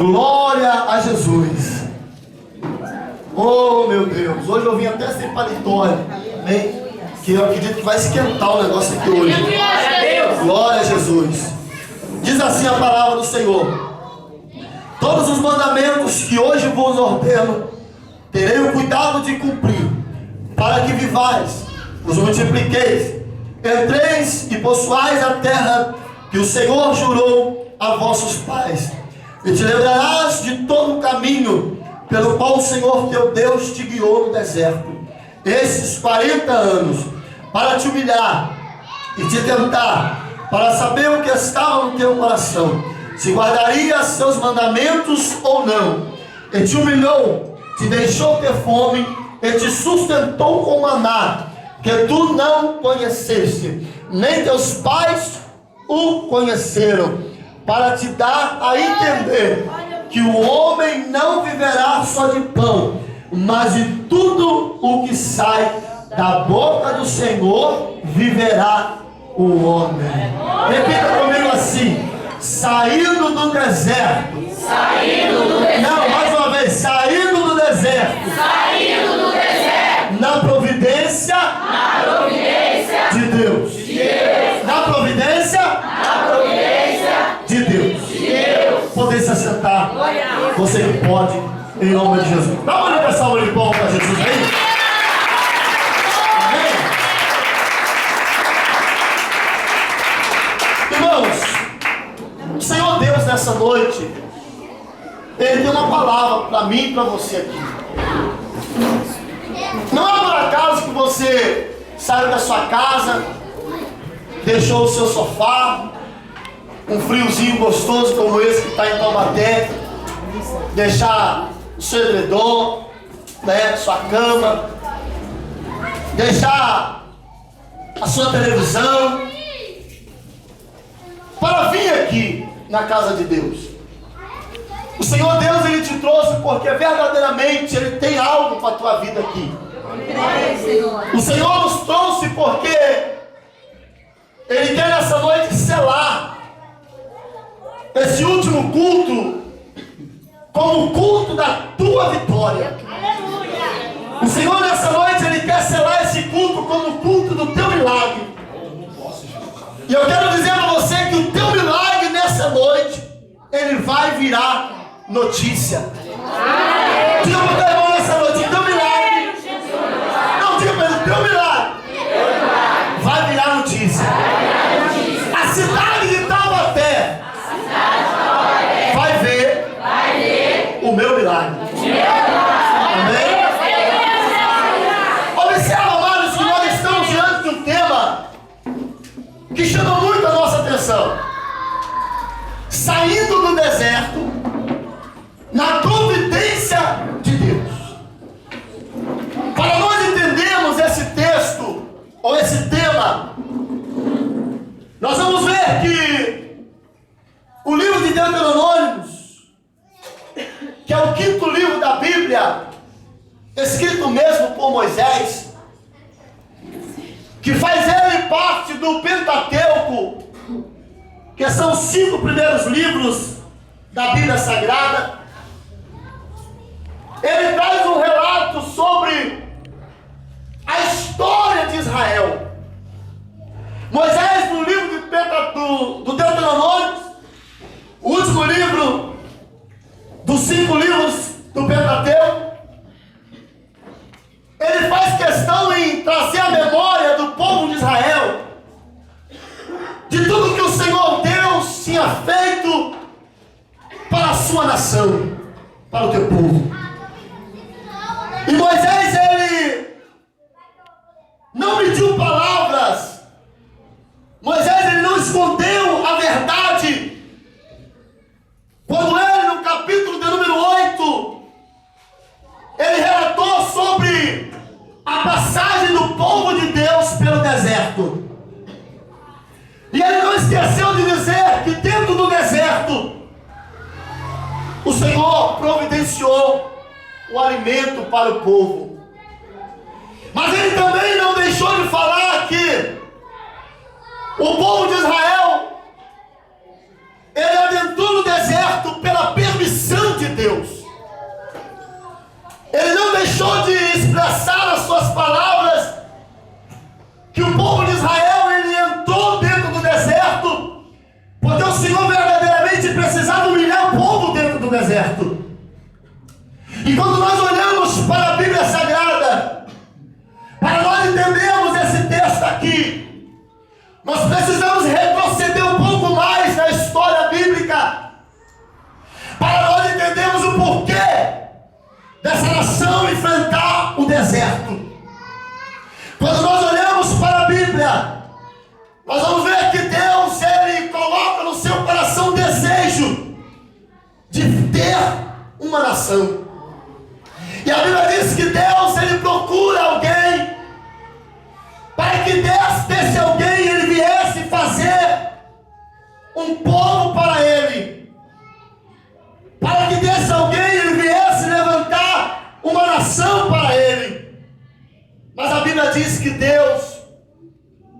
Glória a Jesus. Oh meu Deus, hoje eu vim até sem paletó, amém? Que eu acredito que vai esquentar o negócio aqui hoje. Glória a Jesus. Diz assim a palavra do Senhor: todos os mandamentos que hoje vos ordeno, terei o cuidado de cumprir, para que vivais, vos multipliqueis, entreis e possuais a terra que o Senhor jurou a vossos pais. E te lembrarás de todo o caminho pelo qual o Senhor teu Deus te guiou no deserto, esses 40 anos, para te humilhar e te tentar, para saber o que estava no teu coração, se guardarias seus mandamentos ou não. E te humilhou, te deixou ter fome, e te sustentou com maná, que tu não conheceste, nem teus pais o conheceram, para te dar a entender que o homem não viverá só de pão, mas de tudo o que sai da boca do Senhor viverá o homem. Repita comigo assim: saindo do deserto. Não, mais uma vez: saindo do deserto. Na providência de Deus. Na providência de Deus. Poder se assentar. Você que pode, em nome de Jesus. Dá uma olhada salva de palmas para Jesus aí. Amém? Irmãos, o Senhor Deus nessa noite, Ele tem uma palavra para mim e para você aqui. Não é por acaso que você saiu da sua casa, deixou o seu sofá, um friozinho gostoso como esse que está em Taubaté, deixar o seu edredom, né, sua cama, deixar a sua televisão, para vir aqui na casa de Deus. O Senhor Deus, Ele te trouxe porque verdadeiramente Ele tem algo para a tua vida aqui. O Senhor nos trouxe porque Ele quer nessa noite selar esse último culto como o culto da tua vitória. O Senhor nessa noite, Ele quer selar esse culto como o culto do teu milagre. E eu quero dizer para você que o teu milagre nessa noite, ele vai virar notícia. Diga para o teu irmão nessa noite: o teu milagre, não, diga para ele: o teu milagre vai virar notícia. A cidade de Taubaté vai ver o meu milagre. Amém? Observa, amados, que nós estamos diante de um tema que chama muito a nossa atenção. Saindo do deserto na providência de Deus. Para nós entendermos esse texto ou esse tema, nós vamos ver que o livro de Deuteronômio, que é o 5º livro da Bíblia, escrito mesmo por Moisés, que faz ele parte do Pentateuco, que são os 5 primeiros livros da Bíblia Sagrada. Ele traz um relato sobre a história de Israel. Moisés, no livro do Deuteronômio, o último livro dos 5 livros do Pentateuco, ele faz questão em trazer a memória do povo de Israel, de tudo que o Senhor Deus tinha feito para a sua nação, para o teu povo. E Moisés, ele não mediu palavras. Moisés, ele não escondeu a verdade. Quando ele, no capítulo de número 8, ele relatou sobre a passagem do povo de Deus pelo deserto. E ele não esqueceu de dizer que dentro do deserto o Senhor providenciou o alimento para o povo. Mas ele também não deixou de falar que o povo de Israel, ele adentrou no deserto pela permissão expressar as suas palavras que o povo de Israel ele entrou dentro do deserto, porque o Senhor verdadeiramente precisava humilhar o povo dentro do deserto. E quando nós olhamos para a Bíblia Sagrada, para nós entendermos esse texto aqui, nós precisamos retroceder um pouco mais na história bíblica, para nós entendermos o porquê dessa nação enfrentar o deserto. Quando nós olhamos para a Bíblia, nós vamos ver que Deus, ele coloca no seu coração o desejo de ter uma nação. E a Bíblia diz que Deus, ele procura alguém, para que desse alguém ele viesse fazer um povo para ele, para que desse alguém ele viesse levantar uma nação para ele. Mas a Bíblia diz que Deus,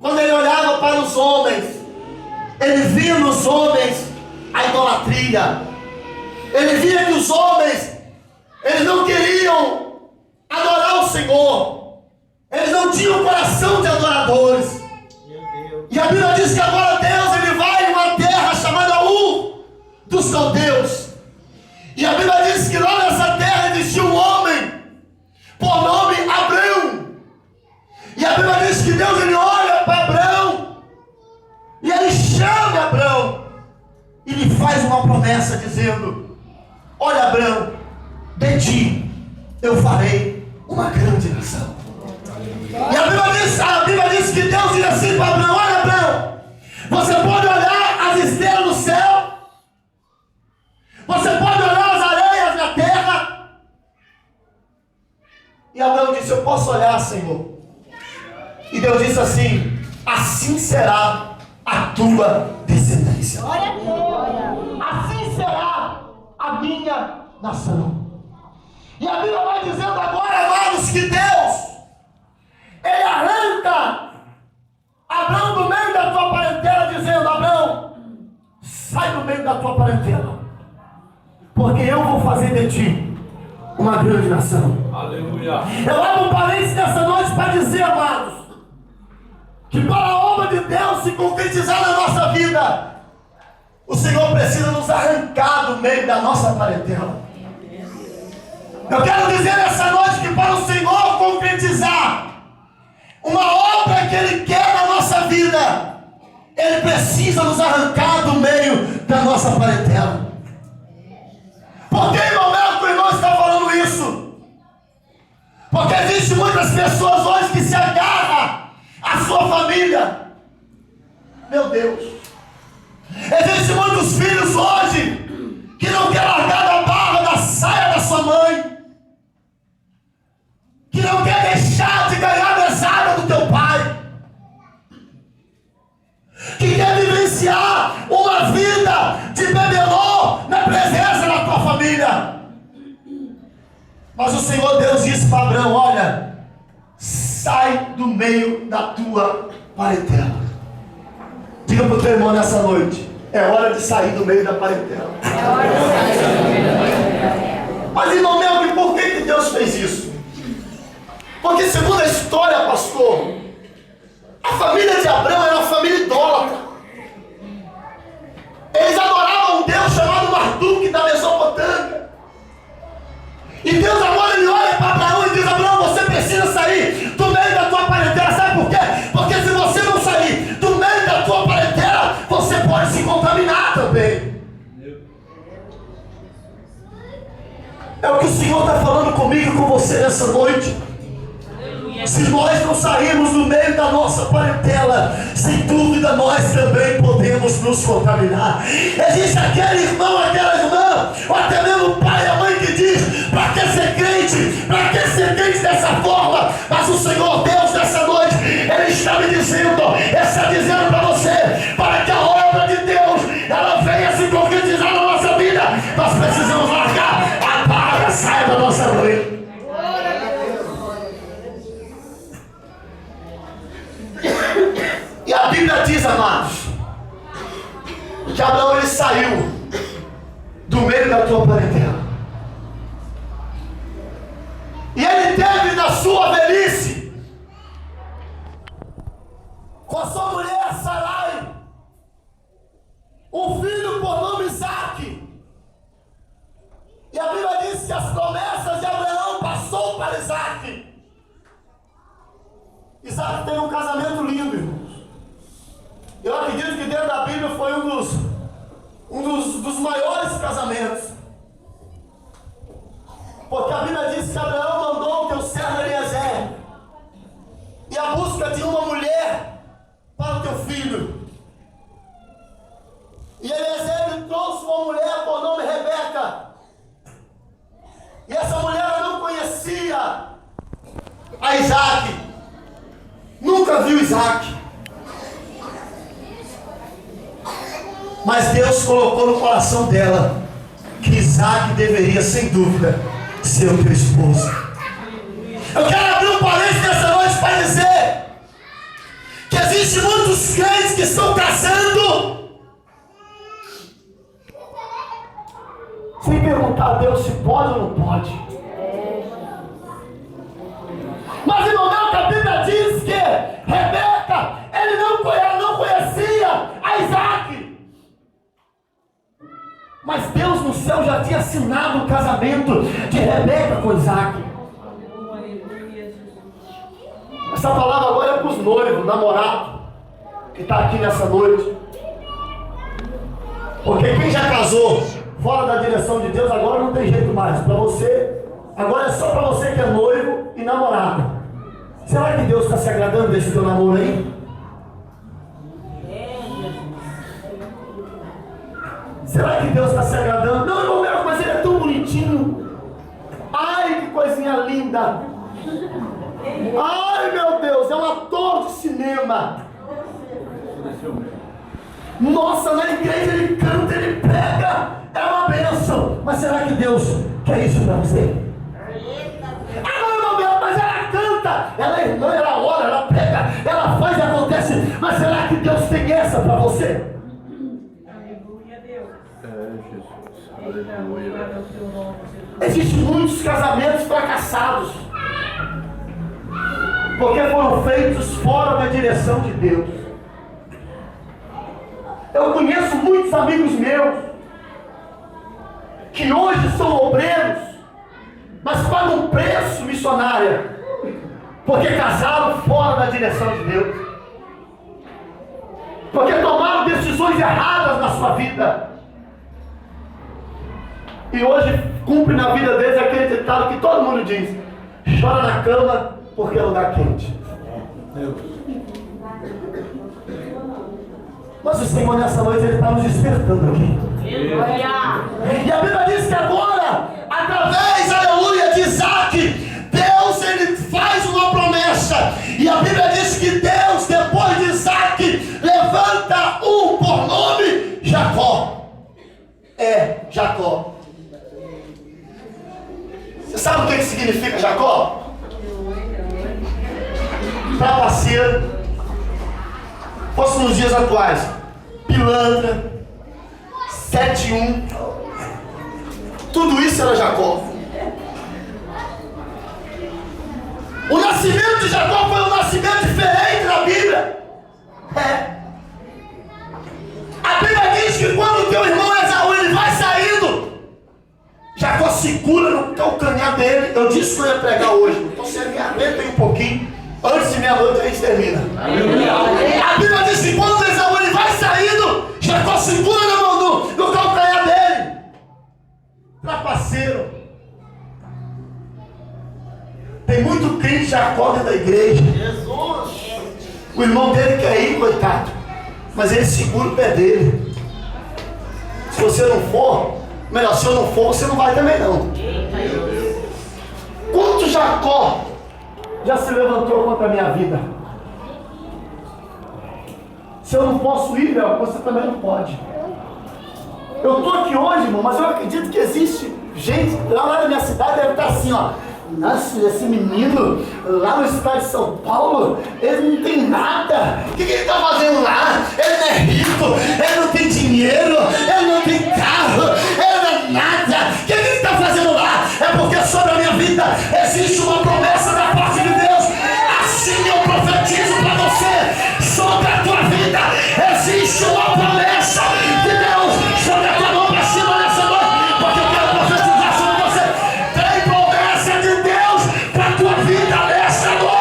quando ele olhava para os homens, ele via nos homens a idolatria. Ele via que os homens, eles não queriam adorar o Senhor. Eles não tinham coração de adoradores. E a Bíblia diz que agora Deus, ele vai em uma terra chamada Ur dos Caldeus. E a Bíblia diz que lá nessa terra existia um homem por nome Abrão. E a Bíblia diz que Deus, ele olha para Abrão e ele chama Abrão e lhe faz uma promessa dizendo: olha, Abrão, de ti eu farei uma grande nação. E a Bíblia diz que Deus diz assim para Abrão: olha, Abrão, você pode olhar as estrelas do céu, você pode olhar as areias da terra. E Abrão disse: eu posso olhar, Senhor. E Deus disse assim: assim será a tua descendência. Assim será a minha nação. E a Bíblia vai dizendo agora, amados, que Deus, ele arranca Abrão do meio da tua parentela, dizendo: Abrão, sai do meio da tua parentela, porque eu vou fazer de ti uma grande nação. Aleluia. Eu abro um parênteses nessa noite para dizer, amados, que para a obra de Deus se concretizar na nossa vida, o Senhor precisa nos arrancar do meio da nossa parentela. Eu quero dizer nessa noite que para o Senhor concretizar uma obra que Ele quer na nossa vida, Ele precisa nos arrancar do meio da nossa parentela. Por que, irmão meu, que o irmão está falando isso? Porque existem muitas pessoas hoje que se agarram à sua família. Meu Deus. Existem muitos filhos hoje que não querem largar da barra da saia da sua mãe, que não quer deixar de ganhar a mesada do teu pai, que quer vivenciar uma vida de bebelô na presença da tua família. Mas o Senhor Deus disse para Abrão: olha, sai do meio da tua parentela. Diga para o teu irmão nessa noite: é hora de sair do meio da parentela. É hora de sair do meio da parentela. Mas, irmão meu, por que Deus fez isso? Porque, segundo a história, pastor, a família de Abrão era uma família idólatra. Eles adoravam um Deus chamado Marduk da Mesopotâmia. E Deus agora ele olha para Abraão e diz: Abraão, você precisa sair do meio da tua parentela. Sabe por quê? Porque se você não sair do meio da tua parentela, você pode se contaminar também. É o que o Senhor está falando comigo e com você nessa noite. Se nós não sairmos do meio da nossa parentela, sem dúvida nós também podemos nos contaminar. Existe aquele irmão, aquela irmã, ou até mesmo o pai e a mãe que diz: para que ser crente? Para que ser crente dessa forma? Mas o Senhor Deus nessa noite, Ele está me dizendo, está dizendo para você, para que a obra de Deus ela venha se concretizar na nossa vida, nós precisamos largar a barra da saia da nossa mãe. E a Bíblia diz, amados, que Abraão ele saiu do meio da tua parentela. E ele teve na sua Isaac teve um casamento lindo, irmãos. Eu acredito que dentro da Bíblia foi um dos maiores casamentos. Porque a Bíblia diz que Abraão mandou o teu servo Eliezer e a busca de uma mulher para o teu filho. E Eliezer lhe trouxe uma mulher por nome Rebeca. E essa mulher não conhecia a Isaac. Nunca viu Isaac. Mas Deus colocou no coração dela que Isaac deveria, sem dúvida, ser o teu esposo. Eu quero abrir um parênteses nessa noite para dizer que existem muitos crentes que estão casando sem perguntar a Deus se pode ou não pode. Mas irmão, que a Bíblia diz que Rebeca, ela não conhecia a Isaac. Mas Deus no céu já tinha assinado o casamento de Rebeca com Isaac. Essa palavra agora é para os noivos, namorados, que está aqui nessa noite. Porque quem já casou fora da direção de Deus, agora não tem jeito mais. Para você, agora é só para você que é noivo e namorado. Será que Deus está se agradando desse teu namoro aí? Será que Deus está se agradando? Não, mas ele é tão bonitinho. Ai, que coisinha linda. Ai, meu Deus, é um ator de cinema. Nossa, na igreja ele canta, ele prega. É uma bênção. Mas será que Deus quer isso para você? Não, mas ela canta, ela é irmã, ela ora, ela prega, ela faz e acontece. Mas será que Deus tem essa para você? Existem muitos casamentos fracassados porque foram feitos fora da direção de Deus. Eu conheço muitos amigos meus que hoje são obreiros, mas pagam um preço missionário porque casaram fora da direção de Deus, porque tomaram decisões erradas na sua vida. E hoje cumpre na vida deles aquele ditado que todo mundo diz: chora na cama porque é lugar quente. Mas o Senhor nessa noite ele está nos despertando aqui. E a Bíblia diz que agora, através, aleluia, de Isaac, Deus ele faz uma promessa. E a Bíblia diz que Deus, depois de Isaac, levanta um por nome Jacó. Jacó. Você sabe o que significa Jacó? Trapaceiro. Fosse nos dias atuais, pilantra, 7-1. Tudo isso era Jacó. O nascimento de Jacó foi um nascimento diferente na Bíblia. A Bíblia diz que quando o teu irmão Esaú ele vai saindo, Jacó segura no calcanhar dele. Eu disse que eu ia pregar hoje, então você me aguenta aí um pouquinho. Antes de meia-noite a gente termina. A Bíblia diz que quando Esaú ele vai saindo, Jacó segura na mão no calcanhar dele. Trapaceiro. Tem muito crente Jacó dentro da igreja. Jesus. O irmão dele quer ir, coitado, mas ele segura o pé dele. Se você não for, melhor, se eu não for, você não vai também não. Quanto Jacó já se levantou contra a minha vida? Se eu não posso ir, você também não pode. Eu estou aqui hoje, irmão, mas eu acredito que existe gente lá na minha cidade, deve estar assim, ó. Nossa, esse menino lá no estado de São Paulo, ele não tem nada. O que ele está fazendo lá? Ele não é rico, ele não tem dinheiro, ele não tem carro, ele não é nada. O que ele está fazendo lá? É porque sobre a minha vida existe uma promessa da parte de Deus. Assim eu profetizo para você, sobre a tua vida existe uma promessa de Deus. Sobre a tua mão para cima nessa noite, porque eu quero profetizar sobre você. Tem promessa de Deus para a tua vida nessa noite.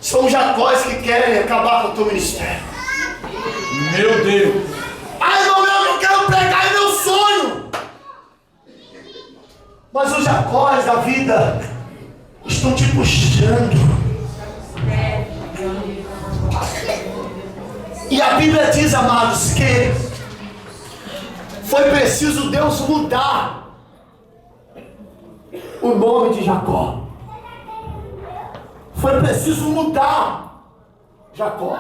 São Jacóis que querem acabar com o teu ministério. Meu Deus. Ai, irmão meu, eu quero pregar, é meu sonho. Mas os Jacóis da vida estão te puxando. E a Bíblia diz, amados, que foi preciso Deus mudar o nome de Jacó. Foi preciso mudar Jacó.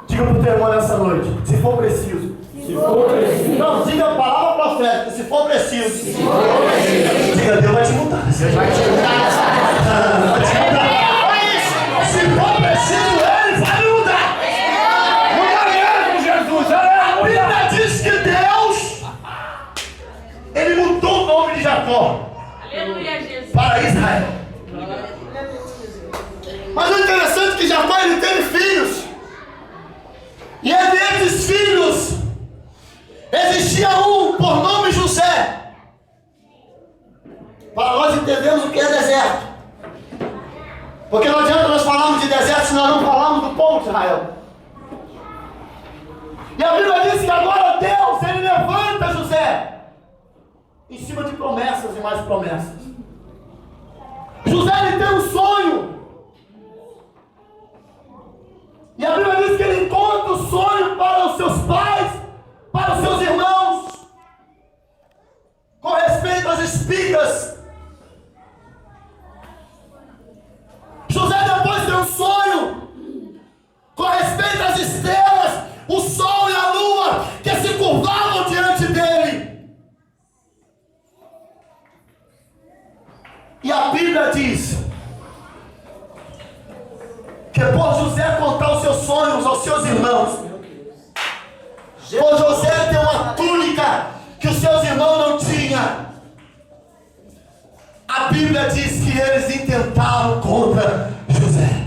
Diga para o teu irmão nessa noite, se for preciso. Se for preciso. Não, diga a palavra profética, se for preciso. Se for preciso. Diga, Deus vai te mudar. Deus vai te mudar. Vai te mudar. Se for preciso, Ele vai me mudar. Muda mesmo, Jesus. A Bíblia diz que Deus, Ele mudou o nome de Jacó. Aleluia, Jesus. Para Israel. Mas o interessante é que Jacó, ele teve filhos. E entre esses filhos existia um por nome José. Para nós entendermos o que é deserto. Porque não adianta nós falarmos de deserto se nós não falarmos do povo de Israel. E a Bíblia diz que agora Deus, Ele levanta José em cima de promessas e mais promessas. José, ele tem um sonho. E a Bíblia diz que ele encontra o sonho para os seus pais, para os seus irmãos, com respeito às espigas. José depois tem um sonho com respeito às estrelas, o sol e a lua que se curvavam diante dele. E a Bíblia diz que por José contar os seus sonhos aos seus irmãos, por José ter uma túnica que os seus irmãos não tinham, a Bíblia diz que eles intentaram contra José.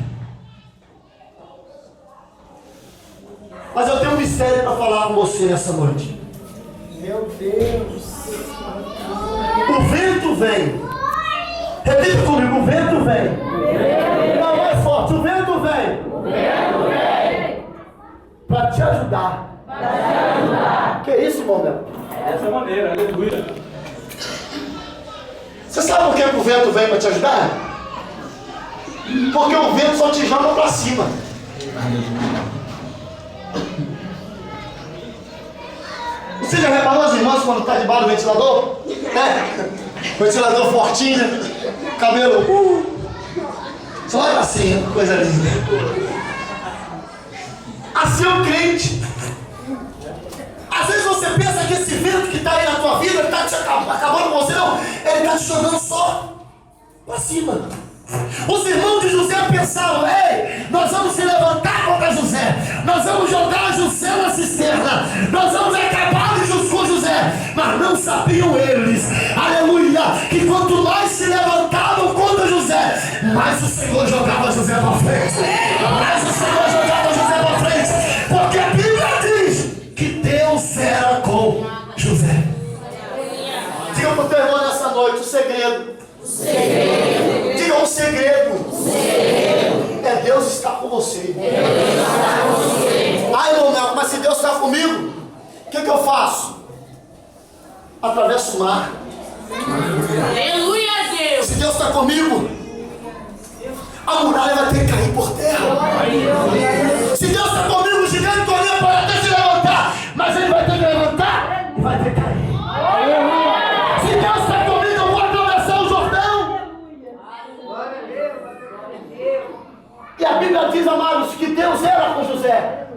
Mas eu tenho um mistério para falar com você nessa noite. Meu Deus. O vento vem. Repita comigo, o vento vem. Não, mais forte, o vento vem. Para te ajudar. Que isso, irmão meu? Dessa maneira, aleluia. Você sabe por que o vento vem para te ajudar? Porque o vento só te joga para cima. Você já reparou as irmãs quando está debaixo do ventilador? Ventilador fortinho, cabelo só vai para cima, coisa linda. Assim é o crente. Às vezes você pensa que esse vento que está aí na tua vida está te acabando com você, não. Ele está te jogando só para cima. Os irmãos de José pensavam: ei, nós vamos se levantar contra José, nós vamos jogar José na cisterna, nós vamos acabar com José. Mas não sabiam eles, aleluia, que quanto mais se levantavam contra José, mais o Senhor jogava José para frente. Mais o Senhor jogava José para frente. Porque a Bíblia diz que Deus era com José. Diga para o teu irmão nessa noite o segredo. Diga um segredo. É Deus está com você. Ai, irmão, mas se Deus está comigo, o que eu faço? Atravesso o mar. Aleluia, Deus. Se Deus está comigo, a muralha vai ter que cair por terra. Se Deus está comigo, o gigante correndo pode até se levantar, mas ele vai ter que levantar e vai ter que cair. Se Deus está comigo, eu vou atravessar o Jordão. E a Bíblia diz, amados, que Deus era com José.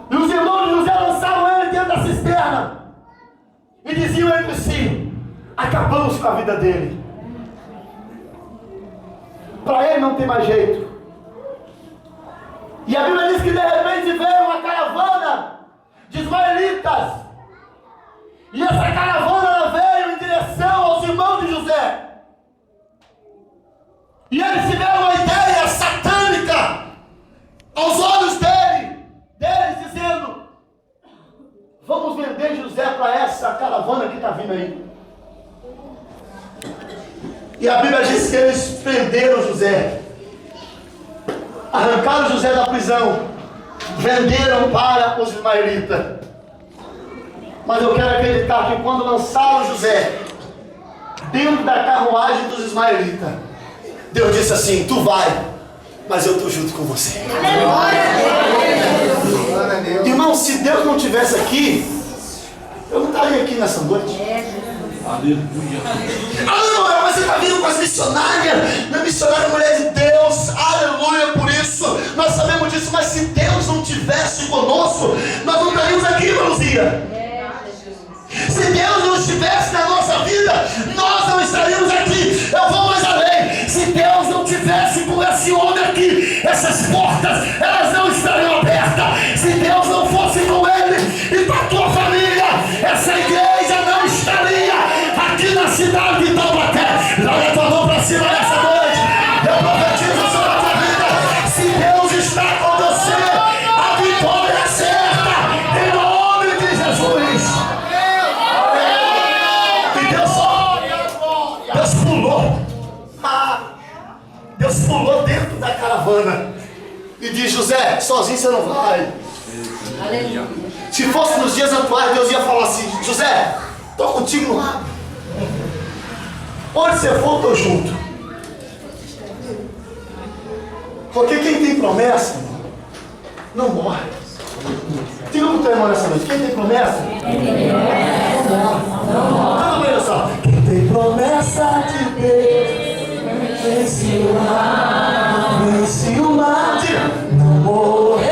E os irmãos de José lançaram ele dentro da cisterna e diziam entre si: acabamos com a vida dele. Para ele não tem mais jeito. E a Bíblia diz que de repente veio uma caravana de ismaelitas. E essa caravana veio em direção aos irmãos de José. E eles tiveram uma ideia satânica aos olhos deles, dizendo: vamos vender José para essa caravana que está vindo aí. E a Bíblia diz que eles prenderam prenderam José, arrancaram José da prisão, venderam para os ismaelitas. Mas eu quero acreditar que quando lançaram José dentro da carruagem dos ismaelitas, Deus disse assim: tu vai, mas eu estou junto com você. Irmão, se Deus não estivesse aqui, eu não estaria aqui nessa noite. Aleluia. Aleluia, mas você está vindo com as missionárias, minha missionária mulher de Deus, aleluia, por isso, nós sabemos disso, mas se Deus não estivesse conosco, nós não estaríamos aqui, irmã Luzia. Se Deus não estivesse na nossa vida, nós não estaríamos aqui. Eu vou mais além. Se Deus não tivesse com esse homem aqui, essas portas, elas não estariam abertas. Se Deus não fosse com ele e com a tua família, essa igreja não estaria aqui na cidade de Taubaté. Joga a tua mão para cima nessa noite. Eu profetizo sobre a tua vida. Se Deus está com você, a vitória é certa, em nome de Jesus. Deus pulou dentro da caravana e diz: José, sozinho você não vai. Aleluia. Se fosse nos dias atuais, Deus ia falar assim: José, estou contigo lá. Onde você for, estou junto. Porque quem tem promessa não morre. Diga para o teu irmão nessa noite: quem tem promessa não morre. Olha só. Quem tem promessa de Deus vence o mar, não morrer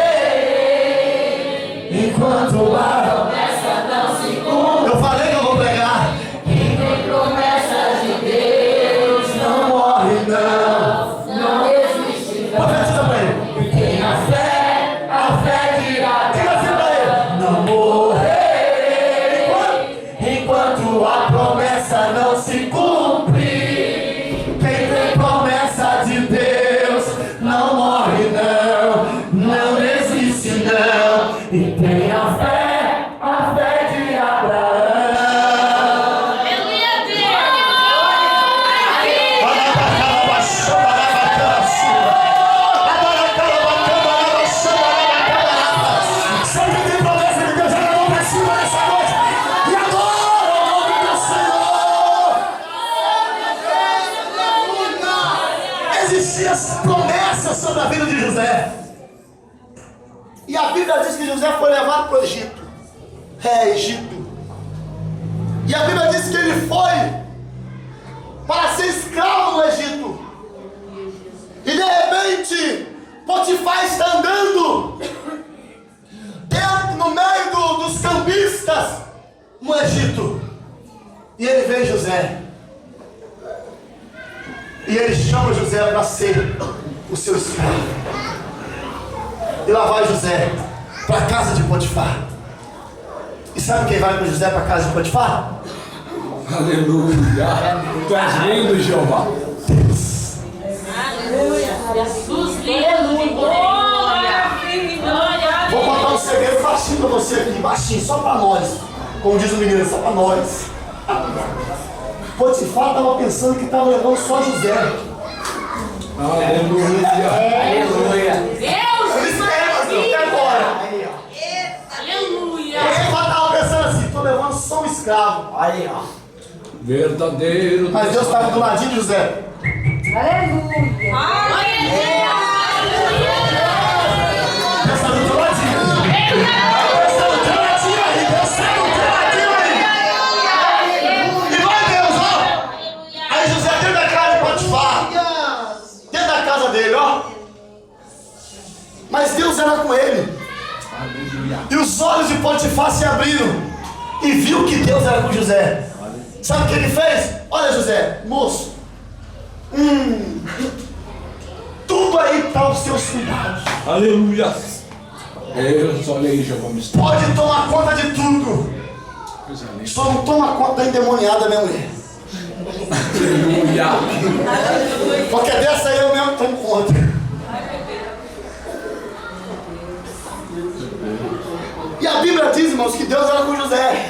enquanto a promessa não se cumpre. Eu falei que eu vou pregar. Quem tem promessa de Deus não morre, não existe. Profetiza pra ele. Tem a fé dirá. Diga assim pra ele: não morrer enquanto a promessa não se cumpre. E tem a fé de Abraão. Aleluia, Você que tem promessa de Deus, joga a mão pra cima nessa noite. E agora, o nome do Senhor. Existiam promessas sobre a vida de José. E a Bíblia diz que José foi levado para o Egito. Egito. E a Bíblia diz que ele foi para ser escravo no Egito. E de repente, Potifar está andando dentro, no meio dos cambistas no Egito. E ele vê José. E ele chama José para ser o seu escravo. E lá vai José para a casa de Potifar. E sabe quem vai com José para a casa de Potifar? Aleluia. Tu és lindo, Jeová. Deus. Aleluia. Jesus lindo. Vou contar um segredo baixinho para você aqui. Baixinho, só para nós. Como diz o menino, só para nós. Potifar estava pensando que estava levando só José. Aleluia. Aleluia. Aleluia. Ele estava pensando assim: estou levando só um escravo. Aí, ó. Verdadeiro. Mas Deus estava do ladinho de José. Aleluia. Aleluia. Deus estava do ladinho. Deus estava do ladinho aí. Deus estava do ladinho aí. E vai Deus, ó. Aí José dentro da casa de Potifar. Dentro da casa dele, ó. Mas Deus era com ele. E os olhos de Potifar se abriram e viu que Deus era com José. Sabe o que ele fez? Olha, José, moço, tudo aí está aos seus cuidados. Aleluia. Deus, olha aí, Jeová. Pode tomar conta de tudo. Só não toma conta da endemoniada, minha mulher. Aleluia. Porque dessa aí eu mesmo tomo conta. E a Bíblia diz, irmãos, que Deus era com José.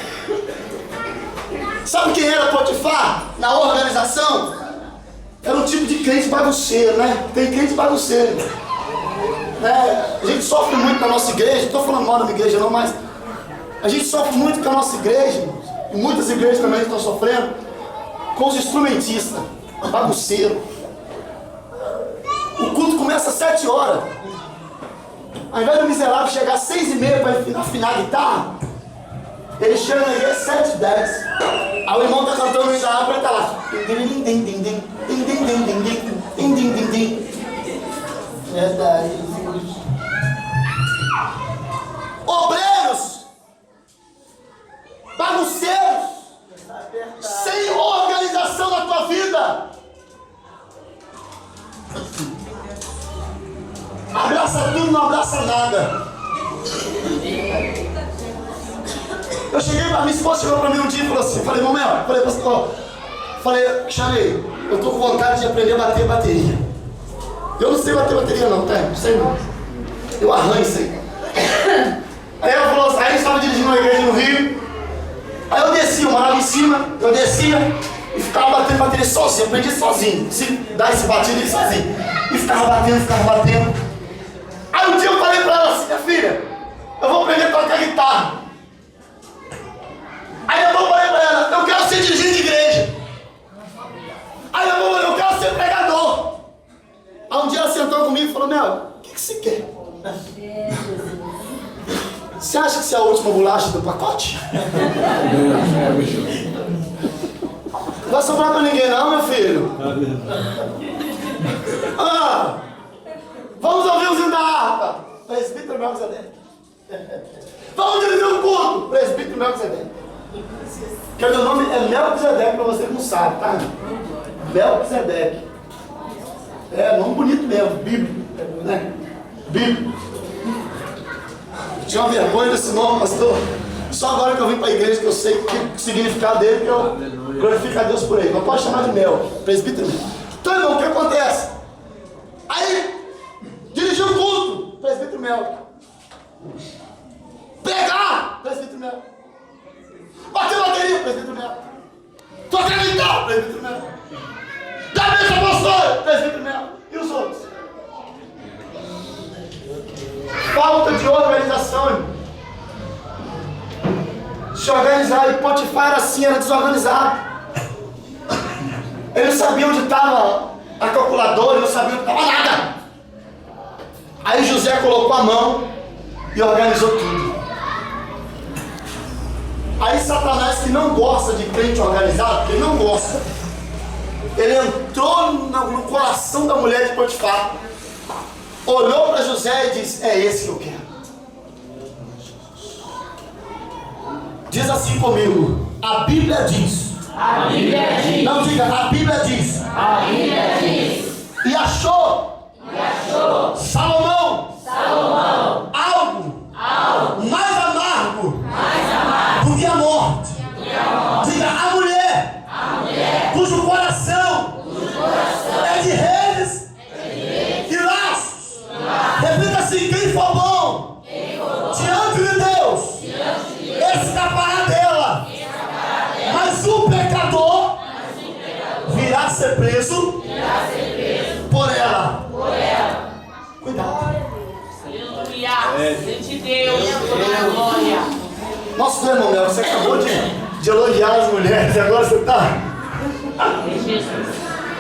Sabe quem era Potifar na organização? Era um tipo de crente bagunceiro, né? Tem crente bagunceiro. Né? A gente sofre muito na nossa igreja, não estou falando mal da minha igreja não, mas a gente sofre muito com a nossa igreja, e muitas igrejas também estão sofrendo, com os instrumentistas, bagunceiro. O culto começa às 7 horas. Ao invés do miserável chegar às 6h30 para afinar a guitarra, ele chega na igreja às 7h10. Aí o irmão está cantando no meio da árvore e está lá. Verdade. Obreiros, bagunceiros, sem organização na tua vida. Abraça tudo, não abraça nada. Eu cheguei, a minha esposa chegou pra mim um dia e falou assim, falei, Momel, chamei, eu tô com vontade de aprender a bater bateria. Eu não sei bater bateria não, tá? Não sei não. Eu arranho isso aí. Aí ela falou assim, aí eu estava dirigindo uma igreja no Rio. Aí eu descia, eu morava em cima, eu descia e ficava batendo bateria sozinho, eu aprendi sozinho. Se dar esse batido aí sozinho. E ficava batendo. Aí um dia eu falei pra ela assim, minha filha, eu vou aprender a tocar guitarra. Aí eu falei pra ela, eu quero ser dirigente de igreja. Aí eu quero ser pregador. Aí um dia ela sentou comigo e falou, Mel, o que você quer? Você acha que você é a última bolacha do pacote? Não vai sobrar pra ninguém não, meu filho. Vamos ouvir o zinho da harpa. Presbítero Melquisedeque. Vamos dirigir um culto. Presbítero Melquisedeque. Que o meu nome é Melquisedeque, pra você que não sabe, tá? Melquisedeque. É, nome bonito mesmo, bíblico, né? Bíblico. Tinha uma vergonha desse nome, pastor. Só agora que eu vim para a igreja que eu sei o significado dele, que eu glorifico a Deus por ele. Não pode chamar de Mel, presbítero. Então, irmão, o que acontece? Aí, dirigir o culto, presbítero Mel. Pregar, presbítero Mel. Bater bateria, presbítero Mel. Tocar guitarra, presbítero Mel. Dar beijo apostólico, presbítero Mel. E os outros? Falta de organização, irmão. Se organizar, e Potifar era assim, era desorganizado. Ele não sabia onde estava a calculadora, ele não sabia onde estava nada. Aí José colocou a mão e organizou tudo. Aí Satanás, que não gosta de crente organizado, ele não gosta, ele entrou no coração da mulher de Potifar, olhou para José e disse, é esse que eu quero. Diz assim comigo, a Bíblia diz. A Bíblia diz. Não diga, a Bíblia diz. A Bíblia diz. E achou Salomão algo mais amargo do que a morte. Diga, a mulher cujo coração é de redes e laços. Repita assim, quem for bom diante de Deus escapará dela, mas o pecador virá ser preso por ela. Cuidado. Aleluia. De Deus, glória. Nossa, irmão Mel, você acabou de elogiar as mulheres e agora você está. Jesus,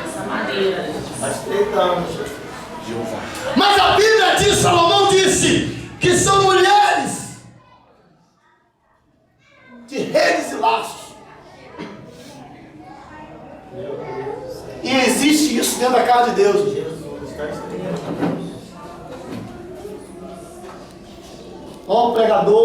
essa maneira. Faz 30 anos. Mas a Bíblia diz, Salomão disse, que são mulheres de redes e laços. E existe isso dentro da casa de Deus. Ó, o pregador.